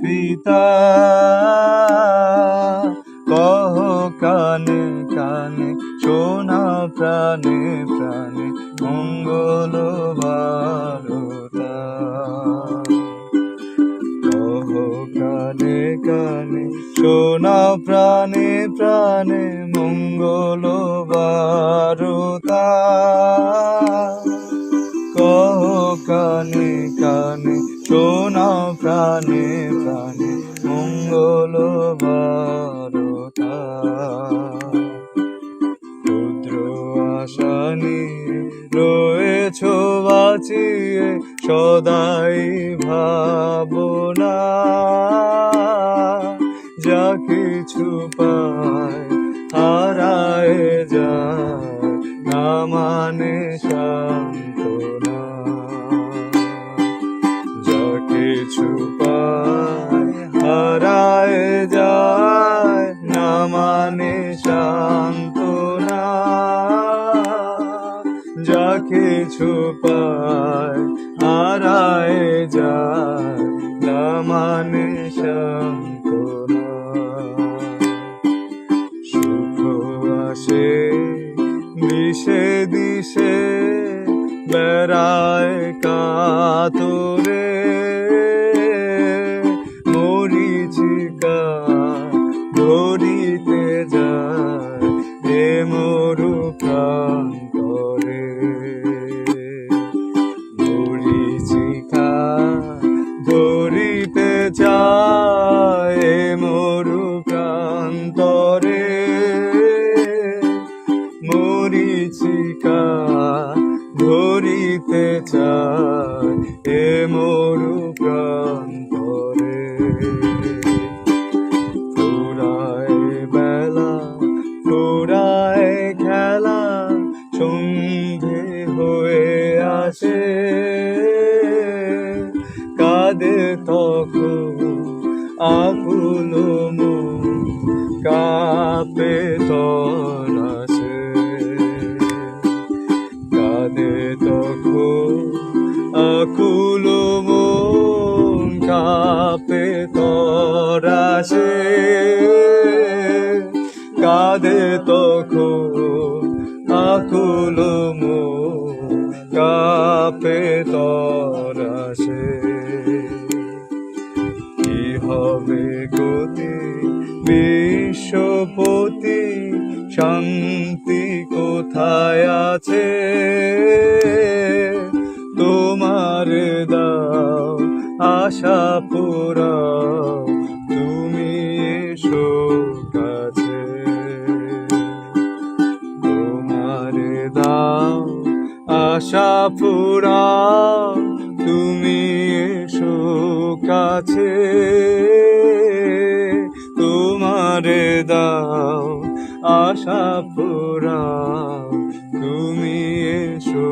পিতা, কহ কানে কানে শোনাও প্রাণে প্রাণে মঙ্গল বারতা। কহ কানে কানে শোনাও প্রাণে প্রাণে মঙ্গল বারতা। কহ কানে কানে শোনাও প্রাণে প্রাণে মঙ্গল বারতা। ক্ষুদ্র আশা নিয়ে রয়েছ বাঁচিয়ে সদাই ভাবনা, যা কিছু পায় হারায় যায় না মানে সান্ত্বনা। যা কিছু পায় হারায় যায় না মানে সান্ত্বনা। যা কিছু পায় হারায় যায় না মানে সান্ত্বনা। সুখ আসে দিশে দিশে বেড়ায় কাতরে, মরিচিকা ধরিতে যায় এ মরু প্রান্তরে। মরিচিকা ধরিতে যায় এ মরু প্রান্তরে। মরিচিকা ধরিতে চায় এ মরু প্রান্তরে। ফুরায় বেলা ফুরায় খেলা সন্ধে হয়ে আসে, কাঁদে তখন আকুল মন কাঁপে তরাসে। কাঁদে তখন আকুল মন কাঁপে তরাসে। কাঁদে তখন আকুল মন কাঁপে তরাসে। কি হবে গতি বিশ্বপতি, শান্তি কোথায় আছে? তোমার দাও আশা পুরাও তুমি এসো কাছে। তোমার দাও আশা পুরাও তুমি এসো কাছে। তোমার দাও আশা পুরাও তুমি এসো